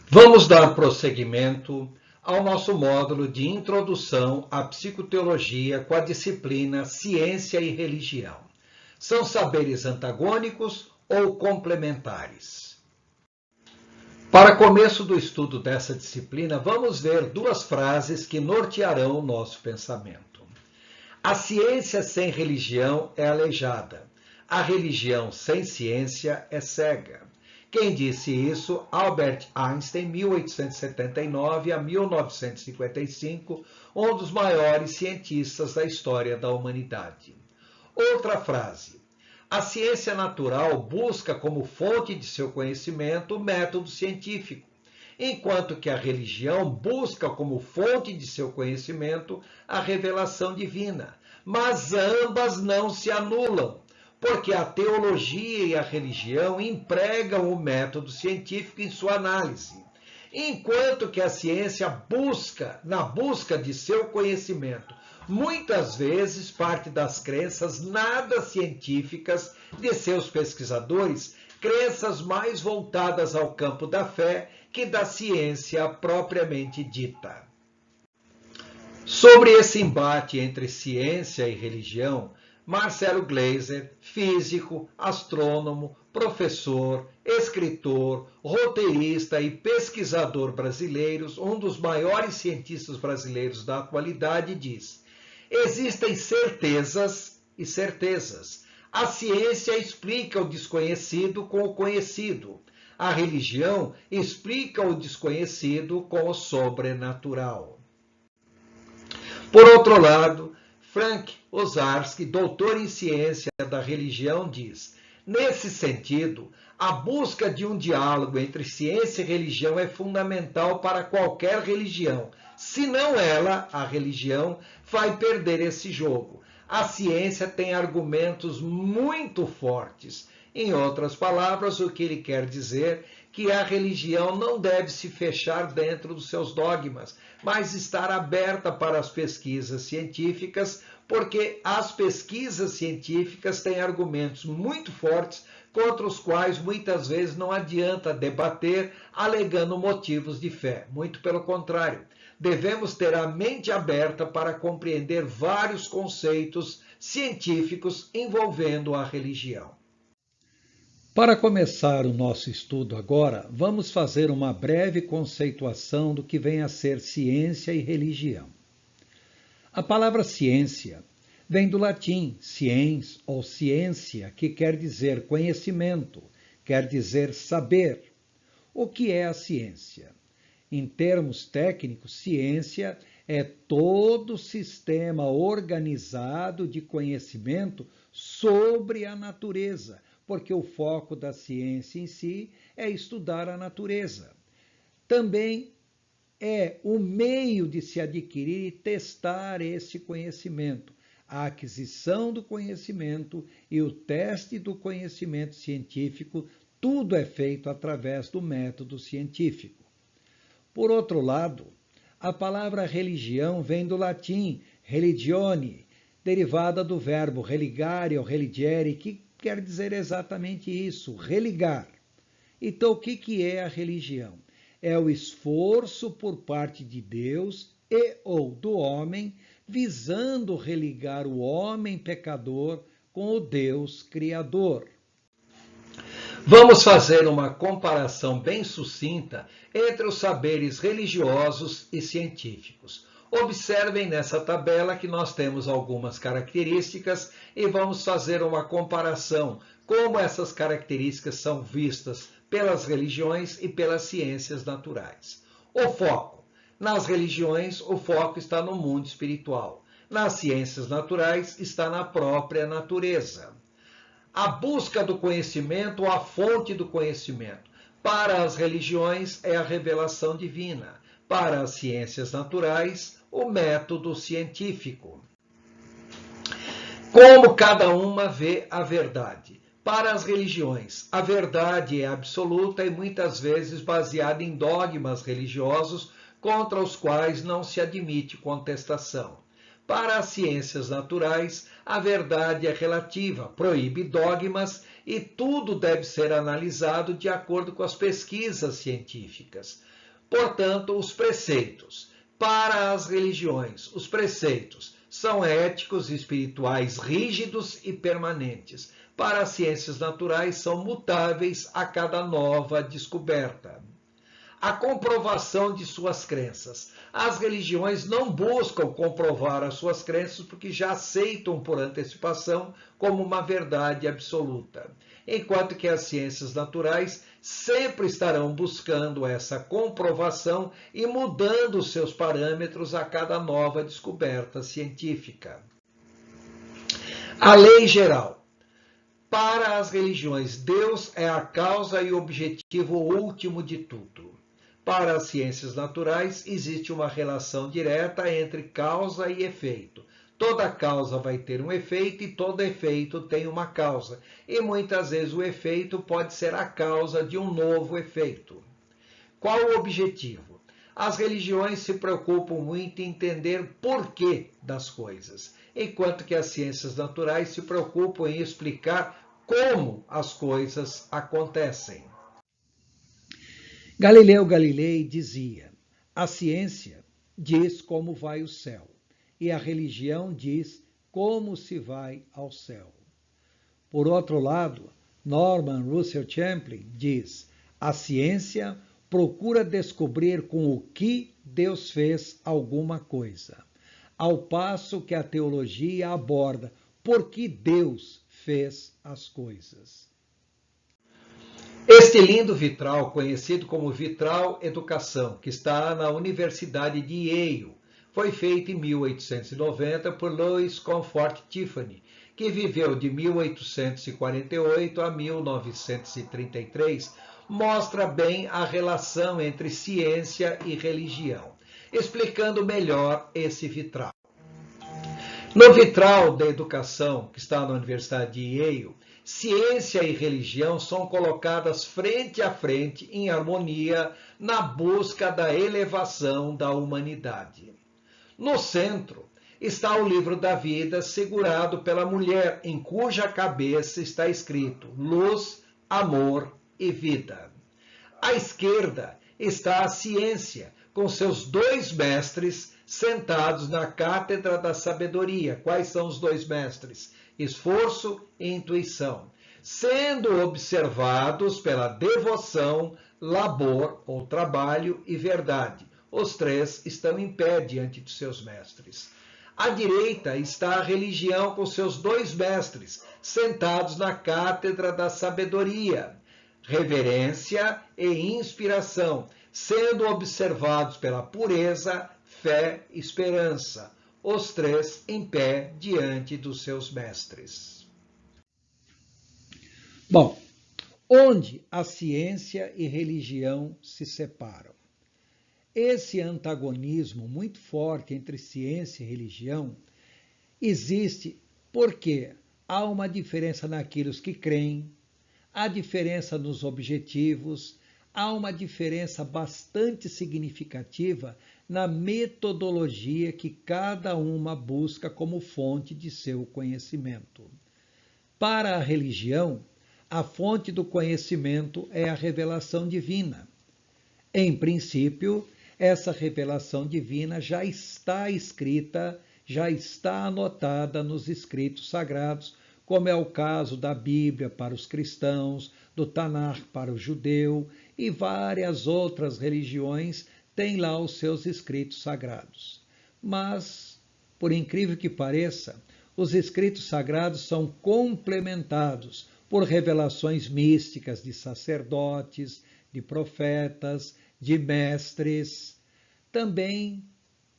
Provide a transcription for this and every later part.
Vamos dar prosseguimento ao nosso módulo de Introdução à Psicoteologia com a disciplina Ciência e Religião. São saberes antagônicos ou complementares? Para começo do estudo dessa disciplina, vamos ver duas frases que nortearão o nosso pensamento. A ciência sem religião é aleijada. A religião sem ciência é cega. Quem disse isso? Albert Einstein, 1879 a 1955, um dos maiores cientistas da história da humanidade. Outra frase. A ciência natural busca como fonte de seu conhecimento o método científico, enquanto que a religião busca como fonte de seu conhecimento a revelação divina. Mas ambas não se anulam, porque a teologia e a religião empregam o método científico em sua análise, enquanto que a ciência busca, na busca de seu conhecimento, muitas vezes parte das crenças nada científicas de seus pesquisadores, crenças mais voltadas ao campo da fé que da ciência propriamente dita. Sobre esse embate entre ciência e religião, Marcelo Gleiser, físico, astrônomo, professor, escritor, roteirista e pesquisador brasileiro, um dos maiores cientistas brasileiros da atualidade, diz: existem certezas e certezas. A ciência explica o desconhecido com o conhecido. A religião explica o desconhecido com o sobrenatural. Por outro lado, Frank Ozarsky, doutor em ciência da religião, diz: nesse sentido, a busca de um diálogo entre ciência e religião é fundamental para qualquer religião. Senão ela, a religião, vai perder esse jogo. A ciência tem argumentos muito fortes. Em outras palavras, o que ele quer dizer é que a religião não deve se fechar dentro dos seus dogmas, mas estar aberta para as pesquisas científicas, porque as pesquisas científicas têm argumentos muito fortes contra os quais muitas vezes não adianta debater alegando motivos de fé. Muito pelo contrário, devemos ter a mente aberta para compreender vários conceitos científicos envolvendo a religião. Para começar o nosso estudo agora, vamos fazer uma breve conceituação do que vem a ser ciência e religião. A palavra ciência vem do latim sciens ou ciência, que quer dizer conhecimento, quer dizer saber. O que é a ciência? Em termos técnicos, ciência é todo sistema organizado de conhecimento sobre a natureza, porque o foco da ciência em si é estudar a natureza. Também é o meio de se adquirir e testar esse conhecimento. A aquisição do conhecimento e o teste do conhecimento científico, tudo é feito através do método científico. Por outro lado, a palavra religião vem do latim religione, derivada do verbo religare ou religere, que quer dizer exatamente isso, religar. Então, o que é a religião? É o esforço por parte de Deus e ou do homem, visando religar o homem pecador com o Deus Criador. Vamos fazer uma comparação bem sucinta entre os saberes religiosos e científicos. Observem nessa tabela que nós temos algumas características e vamos fazer uma comparação como essas características são vistas pelas religiões e pelas ciências naturais. O foco. Nas religiões, o foco está no mundo espiritual. Nas ciências naturais, está na própria natureza. A busca do conhecimento, a fonte do conhecimento. Para as religiões, é a revelação divina. Para as ciências naturais, o método científico. Como cada uma vê a verdade? Para as religiões, a verdade é absoluta e muitas vezes baseada em dogmas religiosos contra os quais não se admite contestação. Para as ciências naturais, a verdade é relativa, proíbe dogmas e tudo deve ser analisado de acordo com as pesquisas científicas. Portanto, os preceitos. Para as religiões, os preceitos são éticos e espirituais rígidos e permanentes. Para as ciências naturais, são mutáveis a cada nova descoberta. A comprovação de suas crenças. As religiões não buscam comprovar as suas crenças porque já aceitam por antecipação como uma verdade absoluta, enquanto que as ciências naturais sempre estarão buscando essa comprovação e mudando seus parâmetros a cada nova descoberta científica. A lei geral. Para as religiões, Deus é a causa e objetivo último de tudo. Para as ciências naturais, existe uma relação direta entre causa e efeito. Toda causa vai ter um efeito e todo efeito tem uma causa. E muitas vezes o efeito pode ser a causa de um novo efeito. Qual o objetivo? As religiões se preocupam muito em entender o porquê das coisas, enquanto que as ciências naturais se preocupam em explicar como as coisas acontecem. Galileu Galilei dizia: a ciência diz como vai o céu, e a religião diz como se vai ao céu. Por outro lado, Norman Russell Champlin diz: a ciência procura descobrir com o que Deus fez alguma coisa, ao passo que a teologia aborda por que Deus fez as coisas. Este lindo vitral, conhecido como Vitral Educação, que está na Universidade de Yale, foi feito em 1890 por Louis Comfort Tiffany, que viveu de 1848 a 1933, mostra bem a relação entre ciência e religião, explicando melhor esse vitral. No vitral da educação, que está na Universidade de Yale, ciência e religião são colocadas frente a frente em harmonia na busca da elevação da humanidade. No centro está o livro da vida segurado pela mulher, em cuja cabeça está escrito luz, amor e vida. À esquerda está a ciência, com seus dois mestres sentados na cátedra da sabedoria. Quais são os dois mestres? Esforço e intuição, sendo observados pela devoção, labor ou trabalho e verdade. Os três estão em pé diante de seus mestres. À direita está a religião com seus dois mestres, sentados na cátedra da sabedoria, reverência e inspiração, sendo observados pela pureza, fé e esperança, os três em pé diante dos seus mestres. Bom, onde a ciência e religião se separam? Esse antagonismo muito forte entre ciência e religião existe porque há uma diferença naqueles que creem, há diferença nos objetivos, há uma diferença bastante significativa na metodologia que cada uma busca como fonte de seu conhecimento. Para a religião, a fonte do conhecimento é a revelação divina. Em princípio, essa revelação divina já está escrita, já está anotada nos escritos sagrados, como é o caso da Bíblia para os cristãos, do Tanar para o judeu e várias outras religiões têm lá os seus escritos sagrados. Mas, por incrível que pareça, os escritos sagrados são complementados por revelações místicas de sacerdotes, de profetas, de mestres. Também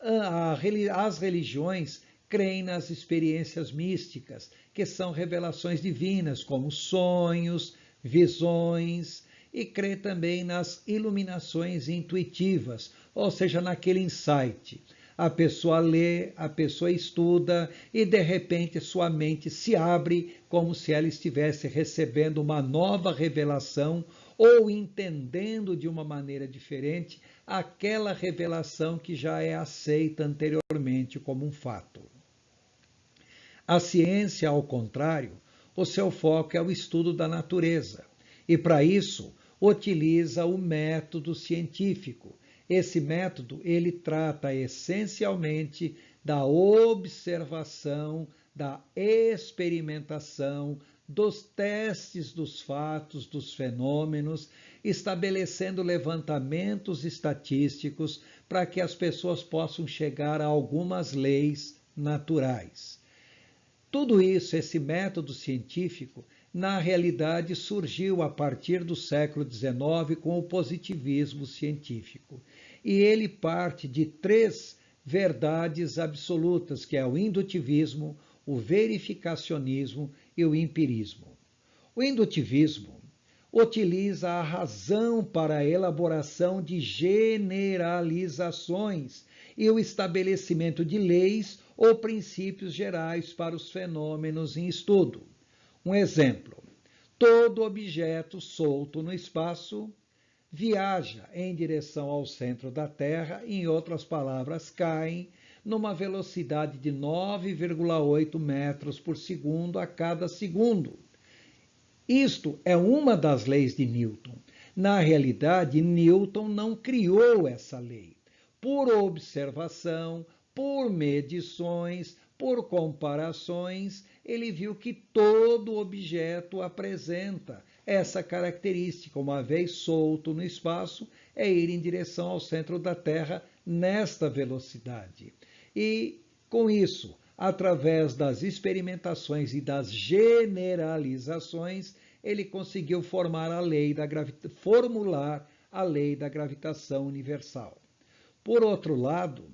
as religiões creem nas experiências místicas, que são revelações divinas, como sonhos, visões, e crê também nas iluminações intuitivas, ou seja, naquele insight. A pessoa lê, a pessoa estuda e, de repente, sua mente se abre como se ela estivesse recebendo uma nova revelação ou entendendo de uma maneira diferente aquela revelação que já é aceita anteriormente como um fato. A ciência, ao contrário, o seu foco é o estudo da natureza e, para isso, utiliza o método científico. Esse método ele trata essencialmente da observação, da experimentação, dos testes dos fatos, dos fenômenos, estabelecendo levantamentos estatísticos para que as pessoas possam chegar a algumas leis naturais. Tudo isso, esse método científico, na realidade surgiu a partir do século XIX com o positivismo científico. E ele parte de 3 verdades absolutas, que é o indutivismo, o verificacionismo e o empirismo. O indutivismo utiliza a razão para a elaboração de generalizações e o estabelecimento de leis ou princípios gerais para os fenômenos em estudo. Um exemplo: todo objeto solto no espaço viaja em direção ao centro da Terra, em outras palavras, cai numa velocidade de 9,8 metros por segundo a cada segundo. Isto é uma das leis de Newton. Na realidade, Newton não criou essa lei. Por observação, por medições, por comparações, ele viu que todo objeto apresenta essa característica, uma vez solto no espaço, é ir em direção ao centro da Terra nesta velocidade. E, com isso, através das experimentações e das generalizações, ele conseguiu formular a lei da gravitação universal. Por outro lado,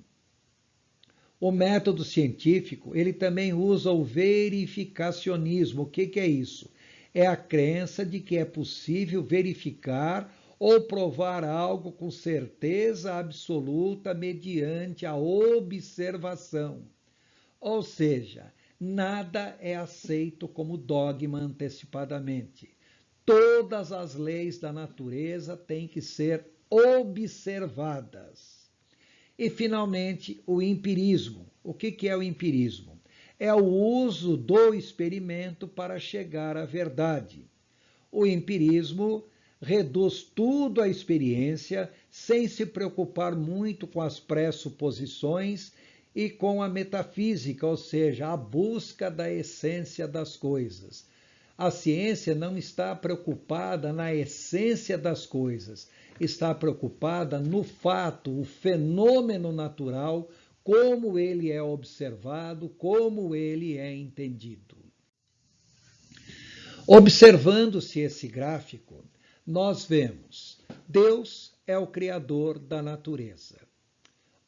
o método científico, ele também usa o verificacionismo. O que é isso? É a crença de que é possível verificar ou provar algo com certeza absoluta mediante a observação. Ou seja, nada é aceito como dogma antecipadamente. Todas as leis da natureza têm que ser observadas. E, finalmente, o empirismo. O que é o empirismo? É o uso do experimento para chegar à verdade. O empirismo reduz tudo à experiência, sem se preocupar muito com as pressuposições e com a metafísica, ou seja, a busca da essência das coisas. A ciência não está preocupada na essência das coisas, está preocupada no fato, o fenômeno natural, como ele é observado, como ele é entendido. Observando-se esse gráfico, nós vemos Deus é o criador da natureza.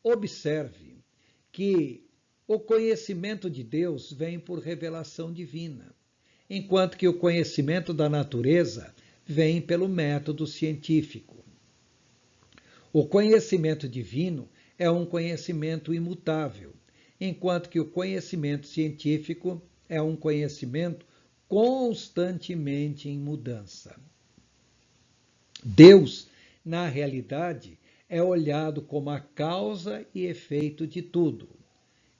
Observe que o conhecimento de Deus vem por revelação divina, enquanto que o conhecimento da natureza vem pelo método científico. O conhecimento divino é um conhecimento imutável, enquanto que o conhecimento científico é um conhecimento constantemente em mudança. Deus, na realidade, é olhado como a causa e efeito de tudo,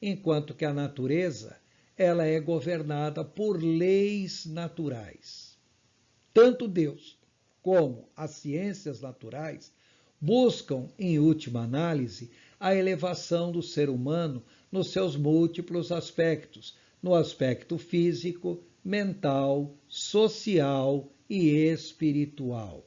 enquanto que a natureza, ela é governada por leis naturais. Tanto Deus como as ciências naturais buscam, em última análise, a elevação do ser humano nos seus múltiplos aspectos, no aspecto físico, mental, social e espiritual.